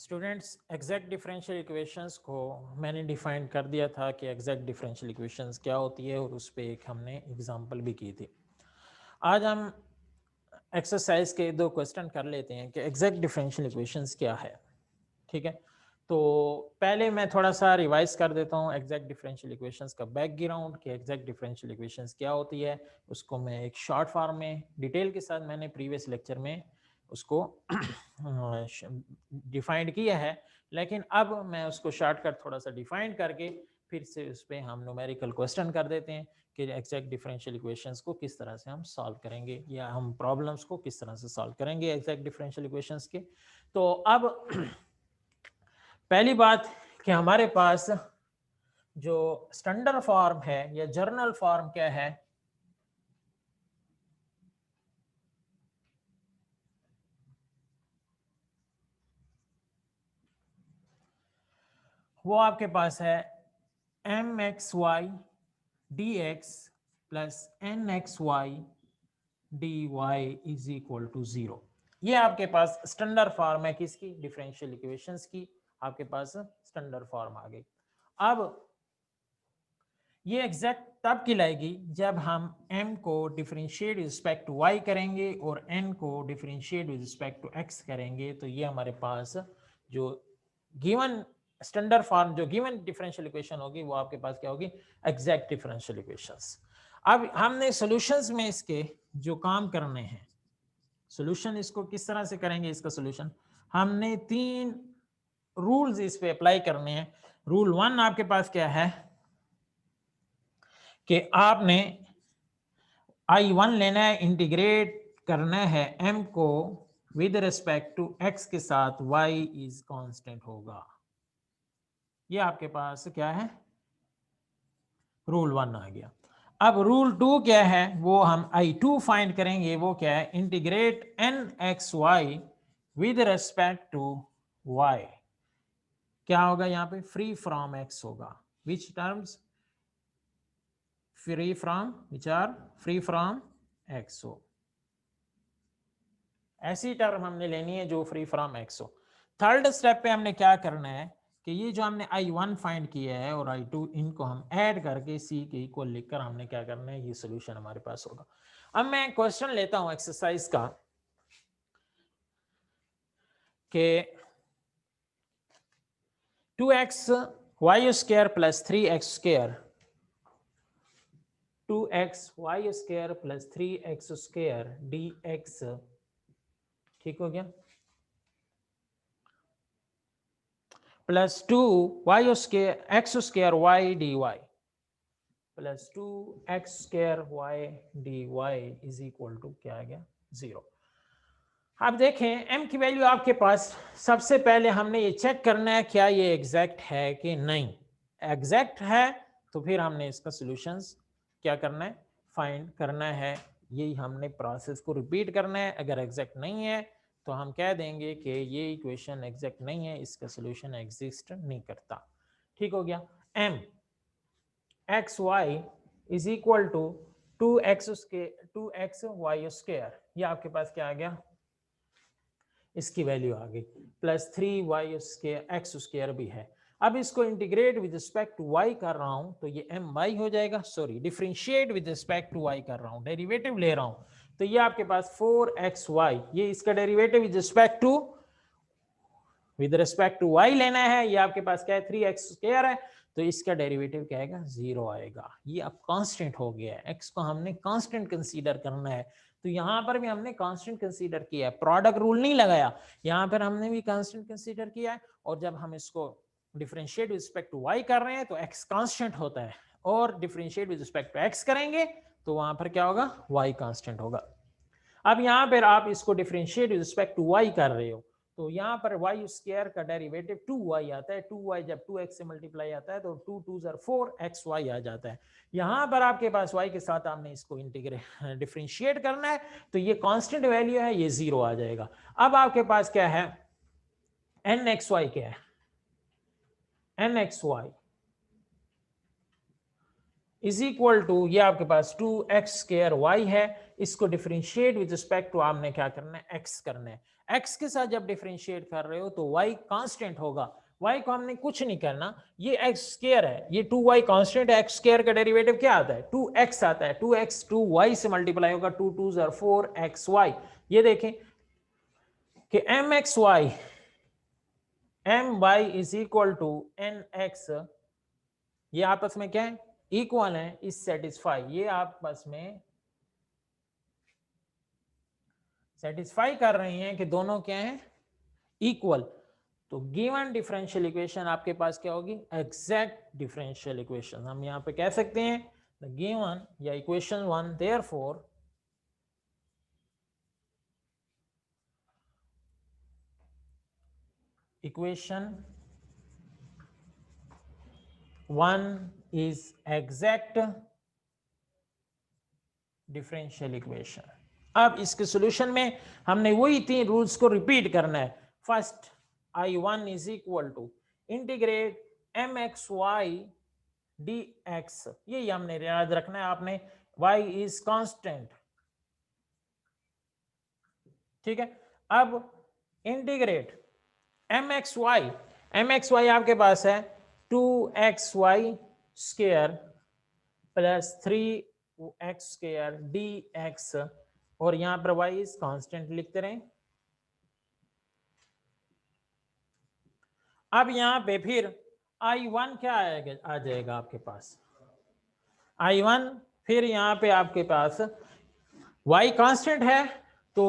Students exact differential equations को मैंने define कर दिया था कि एग्जैक्ट डिफरेंशियल इक्वेशंस क्या होती है, और उस पर एक हमने एग्जांपल भी की थी। आज हम एक्सरसाइज के 2 क्वेश्चन कर लेते हैं कि एग्जैक्ट डिफरेंशियल इक्वेशंस क्या है। ठीक है, तो पहले मैं थोड़ा सा रिवाइज कर देता हूँ एग्जैक्ट डिफरेंशियल इक्वेशंस का बैकग्राउंड कि एग्जैक्ट डिफरेंशियल इक्वेशंस क्या होती है। उसको मैं एक शॉर्ट फॉर्म में डिटेल के साथ मैंने प्रीवियस लेक्चर में उसको डिफाइंड किया है, लेकिन अब मैं उसको शॉर्टकट थोड़ा सा डिफाइंड करके फिर से उस पर हम न्यूमेरिकल क्वेश्चन कर देते हैं कि एग्जैक्ट डिफरेंशियल इक्वेशंस को किस तरह से हम सॉल्व करेंगे, या हम प्रॉब्लम्स को किस तरह से सॉल्व करेंगे एग्जैक्ट डिफरेंशियल इक्वेशंस के। तो अब पहली बात कि हमारे पास जो स्टैंडर्ड फॉर्म है या जर्नल फॉर्म क्या है, वो आपके पास है mxy dx plus nxy dy is equal to 0। ये आपके पास स्टैंडर्ड फॉर्म है किसकी, डिफरेंशियल इक्वेशंस की। आपके पास स्टैंडर्ड फॉर्म आ गई। अब ये एग्जैक्ट तब कहलाएगी जब हम m को differentiate with respect to y करेंगे और n को differentiate with respect to x करेंगे। तो ये हमारे पास जो गिवन स्टैंडर्ड फॉर्म, जो गिवन डिफरेंशियल इक्वेशन होगी, वो आपके पास क्या होगी, एग्जैक्ट डिफरेंशियल इक्वेशंस। अब हमने सॉल्यूशंस में इसके जो काम करने हैं, सॉल्यूशन इसको किस तरह से करेंगे, इसका सॉल्यूशन हमने 3 रूल्स इस पे अप्लाई करने हैं। रूल 1 आपके पास क्या है कि आपने I1 लेना है, इंटीग्रेट करना है m को विद रिस्पेक्ट टू x के साथ, y इज कांस्टेंट होगा। ये आपके पास क्या है, रूल 1 आ गया। अब रूल 2 क्या है, वो हम I2 फाइंड करेंगे। वो क्या है, integrate nxy with respect to y। क्या होगा यहाँ पे, फ्री फ्रॉम x होगा। Which terms, free from, which are free from x हो, ऐसी टर्म हमने लेनी है जो फ्री फ्रॉम x हो। थर्ड स्टेप पे हमने क्या करना है कि ये जो हमने I1 फाइंड किया है और I2, इनको हम ऐड करके C के इक्वल लिखकर हमने क्या करना है, ये सॉल्यूशन हमारे पास होगा। अब मैं क्वेश्चन लेता हूं एक्सरसाइज का कि 2x y square plus 3x square, 2x y square plus 3x square dx, ठीक हो गया, plus 2y square x square y dy plus 2x square y dy is equal to क्या आ गया, 0। आप देखें m की वैल्यू आपके पास, सबसे पहले हमने ये चेक करना है क्या ये एग्जैक्ट है कि नहीं। एग्जैक्ट है तो फिर हमने इसका सॉल्यूशंस क्या करना है, फाइंड करना है। यही हमने प्रोसेस को रिपीट करना है। अगर एग्जैक्ट नहीं है तो हम कह देंगे कि ये इक्वेशन एग्जैक्ट नहीं है, इसका सॉल्यूशन एग्जिस्ट नहीं करता। ठीक हो गया। m X Y is equal to 2x y square, ये आपके पास क्या आ गया, इसकी वैल्यू आ गई, plus 3y square x square भी है। अब इसको integrate with respect to y कर रहा हूं तो ये my हो जाएगा, sorry differentiate with respect to y कर रहा हूं, डेरिवेटिव ले रहा हूं, तो ये आपके पास 4xy, ये इसका derivative with respect to y लेना है। ये आपके पास क्या है, 3x स्क्वायर है, तो इसका डेरिवेटिव क्या आएगा, 0 आएगा। ये अब कांस्टेंट हो गया है, x को हमने कांस्टेंट कंसीडर करना है। तो यहां पर भी हमने कांस्टेंट कंसीडर किया है, प्रोडक्ट रूल नहीं लगाया, यहां पर हमने भी कांस्टेंट कंसीडर किया है। और जब हम इसको differentiate with respect to y कर रहे हैं तो x कांस्टेंट होता है, और differentiate with respect to x करेंगे तो वहां पर क्या होगा, y कांस्टेंट होगा। अब यहां पर आप इसको differentiate with respect to y कर रहे हो, तो यहाँ पर y स्क्वायर का डेरिवेटिव 2y आता है, 2y जब 2x से मल्टीप्लाई आता है तो 2 2 4xy आ जाता है। यहाँ पर आपके पास y के साथ आपने इसको इंटीग्रेट डिफरेंशिएट करना है, तो ये कांस्टेंट वैल्यू है, ये 0 आ जाएगा। अब आपके पास क्या है, nxy क्या है, nxy इज इक्वल टू, ये आपके पास 2x स्क्वायर y है, इसको डिफरेंशिएट विद रिस्पेक्ट टू आपने क्या करना है, एक्स करना है। एक्स के साथ जब डिफरेंशिएट कर रहे हो तो वाई कांस्टेंट होगा, वाई को हमने कुछ नहीं करना, ये एक्स स्क्वायर है, ये 2y कांस्टेंट है, एक्स स्क्वायर का डेरिवेटिव क्या आता है, 2x आता है, 2x 2y से मल्टीप्लाई होगा, 2 2 4xy। ये देखें कि mxy my is equal to nx, ये आपस में क्या है, इक्वल है, इस सेटिस्फाई, ये आपस में सेटिस्फाई कर रहे हैं कि दोनों क्या हैं, इक्वल। तो गिवन डिफरेंशियल इक्वेशन आपके पास क्या होगी, एग्जैक्ट डिफरेंशियल इक्वेशन। हम यहां पे कह सकते हैं द गिवन या equation 1 therefore equation 1 is exact differential equation. अब इसके सॉल्यूशन में हमने वही 3 रूल्स को रिपीट करना है। First, I1 is equal to integrate mxy dx, ये हमने याद रखना है आपने, y इज कांस्टेंट, ठीक है। अब इंटीग्रेट mxy आपके पास है 2xy square plus 3x square dx, और यहां पर y इज कांस्टेंट लिखते रहें। अब यहां पे फिर I1 क्या आएगा, आ जाएगा आपके पास I1, फिर यहां पे आपके पास y कांस्टेंट है तो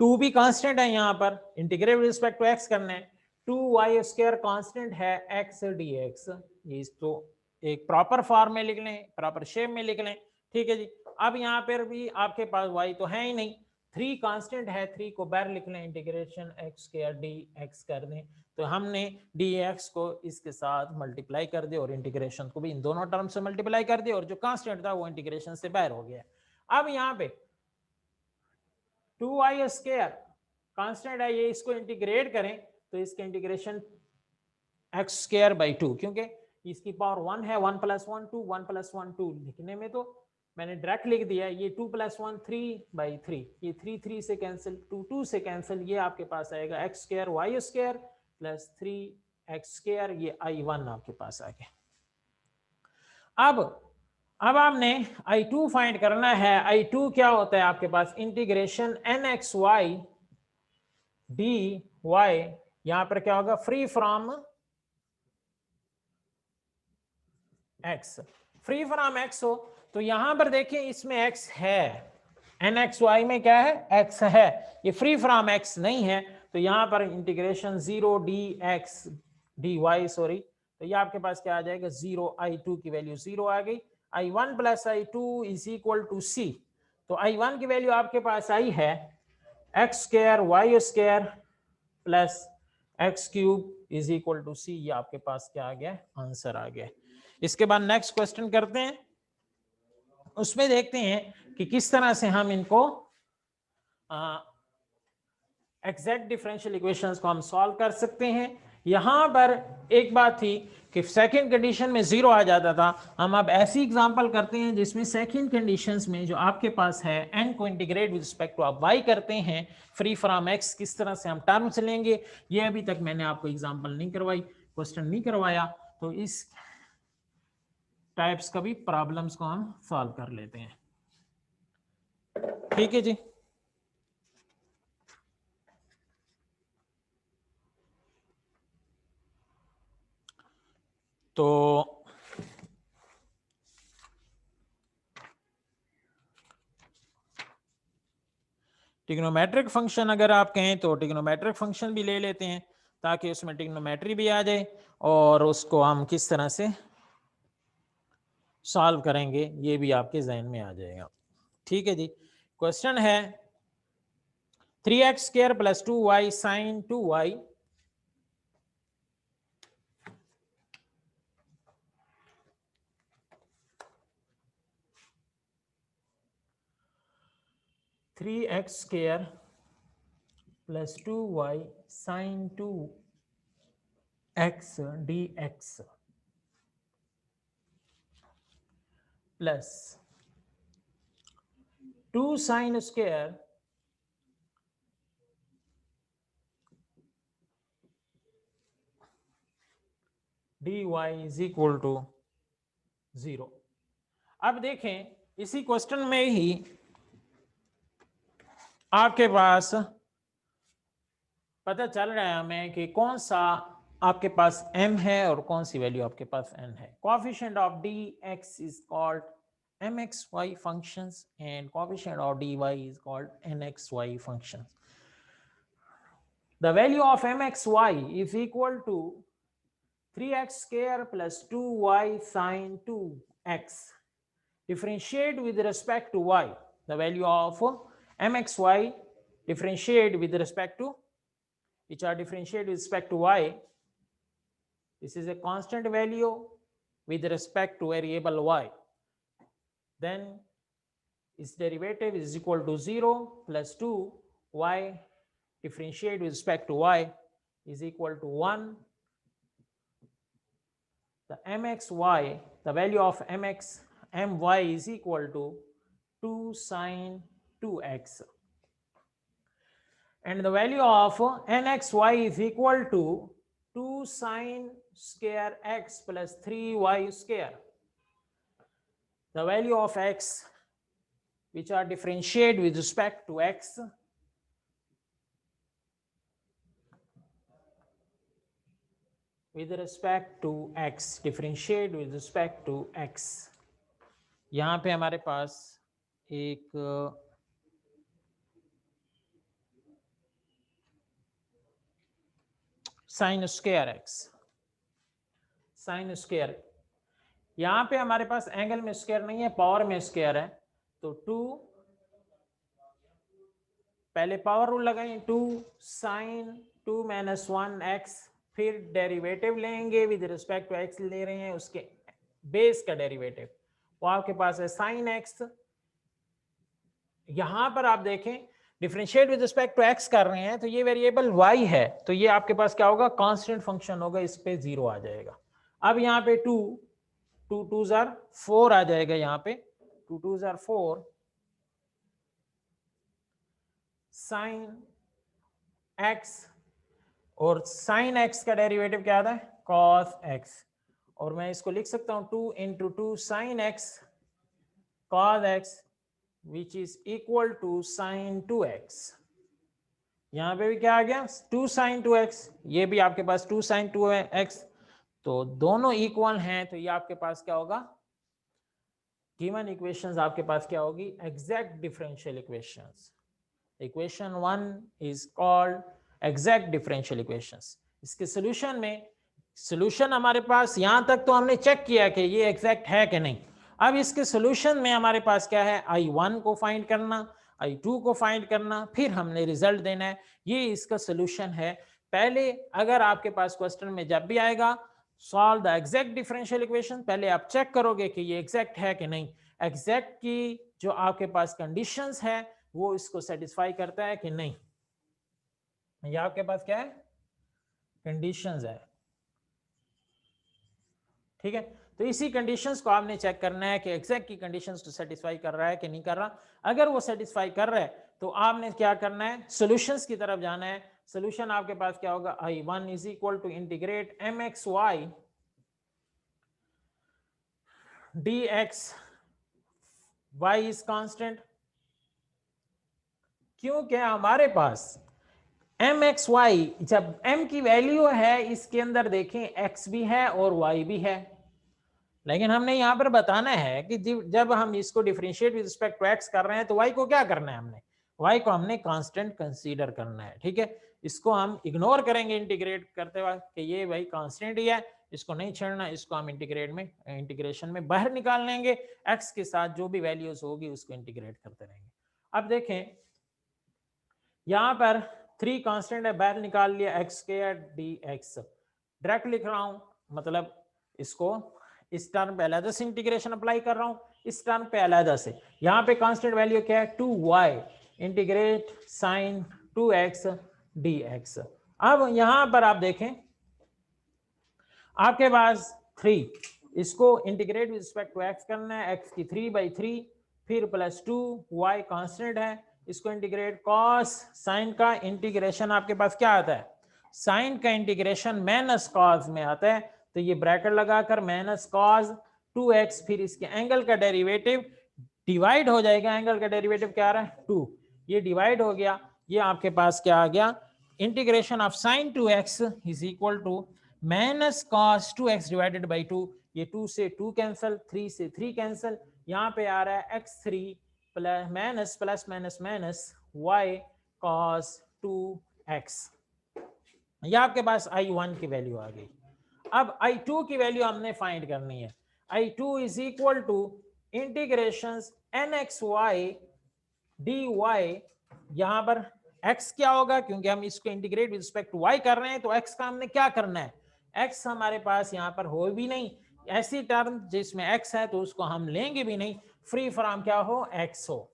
2 भी कांस्टेंट है, यहां पर integrate with respect to x करना है, 2y स्क्वायर कांस्टेंट है x dx, ये इसको एक प्रॉपर फॉर्म में लिख लें, प्रॉपर शेप में लिख लें, ठीक है जी। अब यहां पर भी आपके पास y तो है ही नहीं, 3 कांस्टेंट है, 3 को बाहर लिख लें, इंटीग्रेशन x स्क्वायर dx कर दें, तो हमने dx को इसके साथ मल्टीप्लाई कर दिया और इंटीग्रेशन को भी इन दोनों टर्म से मल्टीप्लाई कर दिया, और जो कांस्टेंट था वो इंटीग्रेशन से बाहर हो गया। अब यहाँ पे 2y स्क्वायर कांस्टेंट है, ये इसको इंटीग्रेट करें तो इसका इंटीग्रेशन x स्क्वायर बाई 2, क्योंकि इसकी पावर 1 है, 1 + 1 2, 1 + 1 2, लिखने में तो मैंने डायरेक्ट लिख दिया, ये 2 + 1 3/3, ये 3 3 से कैंसिल, 2 2 से कैंसिल, ये आपके पास आएगा x square y square plus 3x square, ये I1 आपके पास आ गया। अब आपने I2 फाइंड करना है। I2 क्या होता है आपके पास, इंटीग्रेशन nxy dy, यहां पर क्या होगा, free from x, free from x हो तो यहां पर देखिए इसमें x है, nxy में क्या है, x है, ये फ्री फ्रॉम x नहीं है, तो यहां पर इंटीग्रेशन 0 dx dy, सॉरी, तो ये आपके पास क्या आ जाएगा, 0, I2 की वैल्यू 0 आ गई, I1 + I2 is equal to c, तो I1 की वैल्यू आपके पास आई है x square y square plus x cube is equal to c, ये आपके पास क्या आ गया, आंसर आ गया। इसके बाद नेक्स्ट क्वेश्चन करते हैं, उसमें देखते हैं कि किस तरह से हम इनको एग्जैक्ट डिफरेंशियल इक्वेशंस को हम सॉल्व कर सकते हैं। यहां पर एक बात थी कि सेकंड कंडीशन में 0 आ जाता था, हम अब ऐसी एग्जांपल करते हैं जिसमें सेकंड कंडीशंस में जो आपके पास है n को इंटीग्रेट विद रिस्पेक्ट टू आप y करते हैं फ्री फ्रॉम x, किस तरह से हम टर्म्स लेंगे, ये अभी तक मैंने आपको एग्जांपल नहीं करवाई, क्वेश्चन नहीं करवाया, तो इस टाइप्स का भी प्रॉब्लम्स को हम सॉल्व कर लेते हैं, ठीक है जी। तो ट्रिग्नोमेट्रिक फंक्शन अगर आप कहें तो ट्रिग्नोमेट्रिक फंक्शन भी ले लेते हैं ताकि उसमें ट्रिग्नोमेट्री भी आ जाए, और उसको हम किस तरह से सॉल्व करेंगे ये भी आपके जहन में आ जाएगा, ठीक है जी। क्वेश्चन है 3x² + 2y sin 2y + 2y sin 2x dx plus 2 sin square dy is equal to 0। अब देखें इसी क्वेश्चन में ही आपके पास पता चल रहा है हमें कि कौन सा आपके पास m है और कौन सी वैल्यू आपके पास n है। Coefficient of dx is called mxy functions and coefficient of dy is called nxy functions. The value of mxy is equal to 3x square plus 2y sin 2x. Differentiate with respect to y. The value of mxy differentiate with respect to, which are differentiate with respect to y. This is a constant value with respect to variable y. Then its derivative is equal to 0 plus 2y differentiate with respect to y is equal to 1. The mxy, the value of my is equal to 2 sin 2x. And the value of nxy is equal to 2 sin square x plus 3y square. The value of x, which are differentiate with respect to x, differentiate with respect to x. यहाँ पे हमारे पास एक sine square x, sine square, यहाँ पे हमारे पास angle में square नहीं है, पावर में स्क्वायर है। तो 2, पहले पावर रूल लगाएं, 2 साइन 2 माइनस 1 एक्स, फिर डेरिवेटिव लेंगे विद रिस्पेक्ट टू एक्स ले रहे हैं, उसके बेस का डेरिवेटिव वो आपके पास है साइन एक्स। यहां पर आप देखें differentiate with respect to X कर रहे हैं तो ये वेरिएबल y है, तो ये आपके पास क्या होगा, कांस्टेंट फंक्शन होगा, इस पे 0 आ जाएगा। अब यहाँ पे 2 2 जार 4 आ जाएगा, यहाँ पे 2 जार 4 साइन एक्स, और साइन एक्स का डेरिवेटिव क्या आता है, कॉस एक्स, और मैं इसको लिख सकता हूं 2 into 2 sine x cos x which is equal to sin 2x। यहां पे भी क्या आ गया, 2 sin 2x, ये भी आपके पास 2 sin 2x, तो दोनों इक्वल हैं, तो ये आपके पास क्या होगा, गिवन इक्वेशंस आपके पास क्या होगी, exact differential equations. Equation 1 is called exact differential equations. इसके सॉल्यूशन में, सॉल्यूशन हमारे पास यहां तक तो हमने चेक किया कि ये एग्जैक्ट है कि नहीं। अब इसके सॉल्यूशन में हमारे पास क्या है, I1 को फाइंड करना, I2 को फाइंड करना, फिर हमने रिजल्ट देना है, ये इसका सॉल्यूशन है। पहले अगर आपके पास क्वेश्चन में जब भी आएगा solve the exact differential equation, पहले आप चेक करोगे कि ये एग्जैक्ट है कि नहीं। एग्जैक्ट की जो आपके पास कंडीशंस है वो इसको सेटिस्फाई करता है कि नहीं, ये आपके पास क्या है, कंडीशंस है, ठीक है। तो इसी कंडीशंस को आपने चेक करना है कि एग्जैक्ट की कंडीशंस को सेटिस्फाई कर रहा है कि नहीं कर रहा। अगर वो सेटिस्फाई कर रहा है तो आपने क्या करना है, सॉल्यूशंस की तरफ जाना है। सॉल्यूशन आपके पास क्या होगा, I1 is equal to integrate mxy dx, y is constant, क्योंकि हमारे पास mxy, जब m की वैल्यू है इसके अंदर देखें x भी है और y भी है, लेकिन हमने यहां पर बताना है कि जब हम इसको differentiate with respect to x कर रहे हैं तो y को क्या करना है, हमने y को हमने कांस्टेंट कंसीडर करना है, ठीक है। इसको हम इग्नोर करेंगे इंटीग्रेट करते वक्त कि ये भाई कांस्टेंट ही है, इसको नहीं छेड़ना, इसको हम इंटीग्रेशन में बाहर निकाल लेंगे, x के साथ जो भी वैल्यूज होगी उसको इंटीग्रेट करते रहेंगे। अब देखें यहां पर 3 कांस्टेंट है, बाहर निकाल लिया, x स्क्वायर dx, डायरेक्ट लिख रहा हूं, मतलब इसको इस टर्म पे अलग से इंटीग्रेशन अप्लाई कर रहा हूं, इस टर्म पे अलग से। यहां पे कांस्टेंट वैल्यू क्या है, 2y integrate sign 2x dx। अब यहां पर आप देखें आपके पास 3, इसको integrate with respect to x करना है, x की 3/3 फिर प्लस 2 y कांस्टेंट है, इसको इंटीग्रेट कॉस साइन का इंटीग्रेशन आपके पास क्या आता है, साइन का इंटीग्रेशन माइनस कॉस में आता है, तो ये ब्रैकेट लगाकर माइनस कॉस 2x, फिर इसके एंगल का डेरिवेटिव डिवाइड हो जाएगा, एंगल का डेरिवेटिव क्या आ रहा है 2, ये डिवाइड हो गया, ये आपके पास क्या आ गया, integration of sine 2x is equal to minus cos 2x divided by 2, ये 2 से 2 कैंसिल, 3 से 3 कैंसिल, यहाँ पे आ रहा है x3 plus minus plus minus minus y cos 2x, ये आपके पास I1 की वैल्यू आ गई। अब I2 की वैल्यू हमने फाइंड करनी है, I2 is equal to integration nxy dy, यहां पर x क्या होगा, क्योंकि हम इसको integrate with respect to y कर रहे हैं, तो x का हमने क्या करना है, x हमारे पास यहां पर हो भी नहीं, ऐसी टर्म जिसमें x है तो उसको हम लेंगे भी नहीं, फ्री फ्रॉम क्या हो, x हो।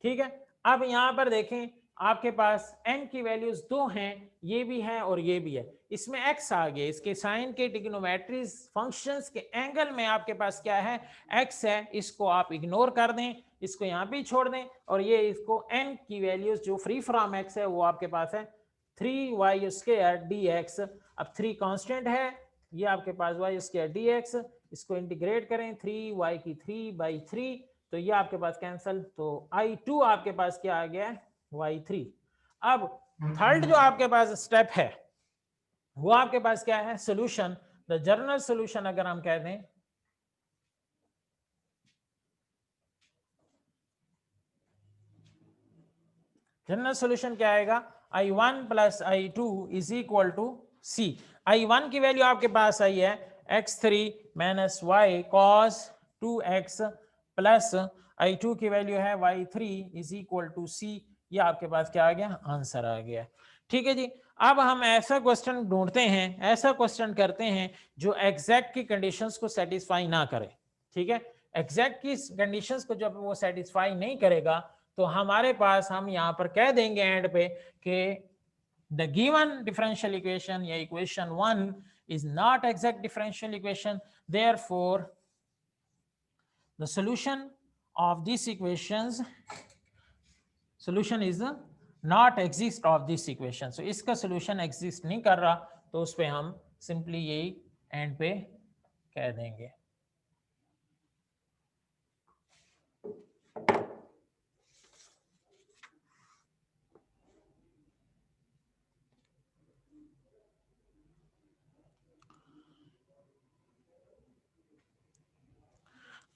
ठीक है, अब यहां पर देखें आपके पास n की वैल्यूज 2 हैं, ये भी है और ये भी है, इसमें x आ गया, इसके साइन के ट्रिग्नोमेट्री फंक्शंस के एंगल में आपके पास क्या है, x है, इसको आप इग्नोर कर दें, इसको यहां पे छोड़ दें, और ये इसको n की वैल्यूज जो फ्री फ्रॉम x है वो आपके पास है 3y स्क्वायर dx, अब 3 कांस्टेंट है, ये आपके पास y स्क्वायर dx, इसको इंटीग्रेट करें 3y की 3/3, तो ये आपके पास कैंसल, तो I2 आपके पास क्या आ गया है, y3। अब थर्ड जो आपके पास स्टेप है वो आपके पास क्या है, सोल्यूशन, द जनरल सोल्यूशन अगर हम कह दें, जनरल सोल्यूशन क्या आएगा, I1 plus I2 is equal to C। I1 की वैल्यू आपके पास आई है x3 minus y cos 2x plus I2 की वैल्यू है y3 is equal to C, ये आपके पास क्या आ गया, आंसर आ गया। ठीक है जी, अब हम ऐसा क्वेश्चन ढूंढते हैं, ऐसा क्वेश्चन करते हैं जो एग्जैक्ट की कंडीशंस को सेटिस्फाई ना करे। ठीक है, एग्जैक्ट की कंडीशंस को जब वो सेटिस्फाई नहीं करेगा तो हमारे पास हम यहां पर कह देंगे एंड पे कि द गिवन डिफरेंशियल इक्वेशन या equation 1 is not exact differential equation, therefore the solution of these equations, solution is not exist of this equation, so इसका solution exist नहीं कर रहा, तो उस पे हम simply यही एंड पे कह देंगे।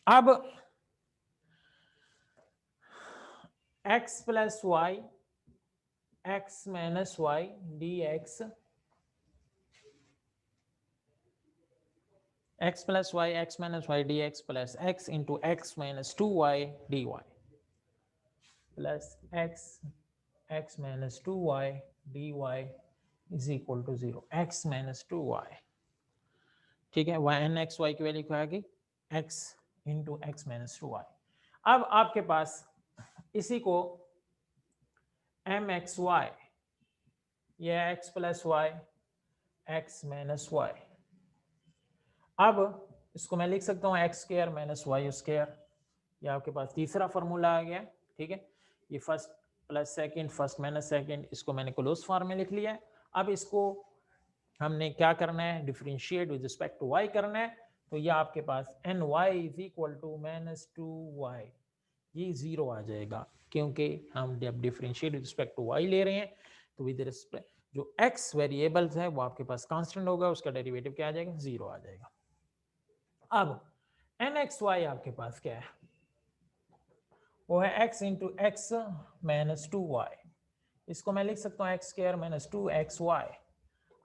अब x plus y x minus y dx, x plus y x minus y dx plus x into x minus 2y dy plus x minus 2y dy is equal to 0, x minus 2y। ठीक है, y n x y की value क्या आ गई, x into x minus 2y। अब आपके पास इसी को mxy, ये x plus y x minus y, अब इसको मैं लिख सकता हूँ x square minus y square, ये आपके पास तीसरा फॉर्मूला आ गया। ठीक है, ये first plus second, first minus second, इसको मैंने क्लोज फॉर्म में लिख लिया है। अब इसको हमने क्या करना है, differentiate with respect to Y करना है, तो ये आपके पास N Y is equal to minus 2y, ये 0 आ जाएगा, क्योंकि हम जब differentiate with respect to Y ले रहे हैं तो विद रिस्पेक्ट जो x वेरिएबल्स है वो आपके पास कांस्टेंट होगा, उसका डेरिवेटिव क्या आ जाएगा, 0 आ जाएगा। अब nxy आपके पास क्या है, वो है x into x minus 2y, इसको मैं लिख सकता हूँ एक्स स्क्वायर माइनस 2xy।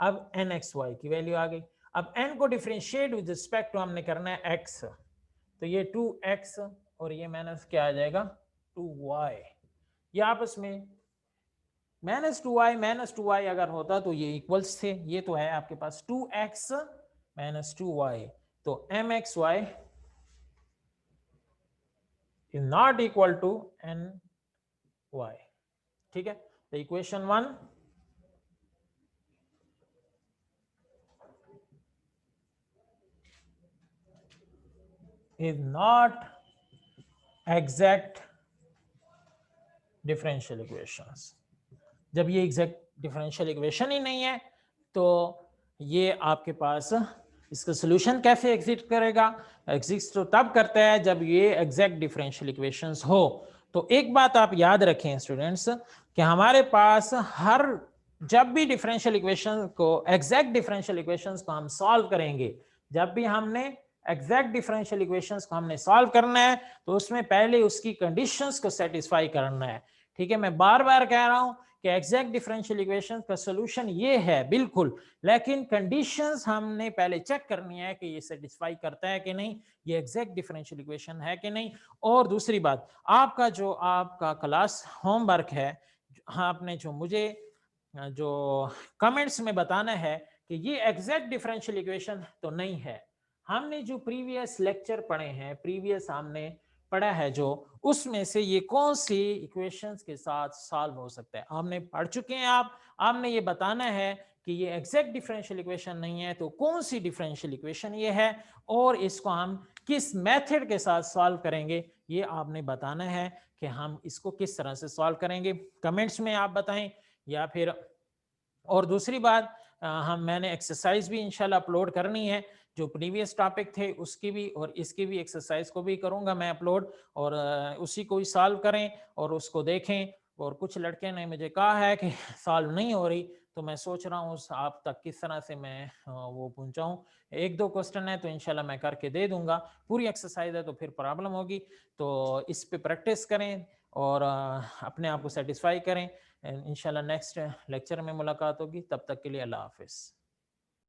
अब nxy की वैल्यू आ गई, अब n को डिफरेंशिएट विद रिस्पेक्ट टू हमने करना है x, तो ये 2x और ये माइनस क्या आ जाएगा 2y, ये आपस में माइनस टू वाई अगर होता तो ये इक्वल्स थे, ये तो है आपके पास 2x माइनस 2y, तो mxy is not equal to ny। ठीक है, तो equation 1 is not exact differential equations. जब ये एग्जैक्ट डिफरेंशियल इक्वेशन ही नहीं है तो ये आपके पास इसका सोल्यूशन कैसे एग्जिस्ट करेगा? एग्जिस्ट तो तब करता है जब ये एग्जैक्ट डिफरेंशियल इक्वेशंस हो। तो एक बात आप याद रखें स्टूडेंट्स कि हमारे पास हर जब भी डिफरेंशियल इक्वेशन को एग्जैक्ट डिफरेंशियल इक्वेशंस को हम सॉल्व करेंगे, जब भी हमने एग्जैक्ट डिफरेंशियल इक्वेशंस को हमने सॉल्व करना है तो उसमें पहले उसकी कंडीशंस को सेटिस्फाई करना है। ठीक है, मैं बार बार कह रहा हूं कि एग्जैक्ट डिफरेंशियल इक्वेशन का सॉल्यूशन ये है बिल्कुल, लेकिन कंडीशंस हमने पहले चेक करनी है कि ये सेटिस्फाई करता है कि नहीं, ये एग्जैक्ट डिफरेंशियल इक्वेशन है कि नहीं। और दूसरी बात, आपका क्लास होमवर्क है, आपने जो मुझे जो कमेंट्स में बताना है कि ये एग्जैक्ट डिफरेंशियल इक्वेशन तो नहीं है। हमने जो प्रीवियस लेक्चर पढ़े हैं, प्रीवियस हमने पढ़ा है जो, उसमें से ये कौन सी इक्वेशंस के साथ सॉल्व हो सकता है हमने पढ़ चुके हैं। आपने ये बताना है कि ये एग्जैक्ट डिफरेंशियल इक्वेशन नहीं है तो कौन सी डिफरेंशियल इक्वेशन ये है और इसको हम किस मेथड के साथ सॉल्व करेंगे, ये आपने बताना है कि हम इसको किस तरह से सॉल्व करेंगे। कमेंट्स में आप बताएं या फिर। और दूसरी बात, मैंने एक्सरसाइज भी इंशाल्लाह अपलोड करनी है, जो प्रीवियस टॉपिक थे उसकी भी और इसकी भी एक्सरसाइज को भी करूंगा मैं अपलोड, और उसी को ही सॉल्व करें और उसको देखें। और कुछ लड़के ने मुझे कहा है कि सॉल्व नहीं हो रही, तो मैं सोच रहा हूँ आप तक किस तरह से मैं वो पहुंचाऊं। एक दो क्वेश्चन है तो इंशाल्लाह मैं करके दे दूंगा, पूरी एक्सरसाइज है तो फिर प्रॉब्लम होगी। तो इस पे प्रैक्टिस करें और अपने आप को सेटिस्फाई करें। इंशाल्लाह नेक्स्ट लेक्चर में मुलाकात होगी, तब तक के लिए अल्लाह हाफिज़।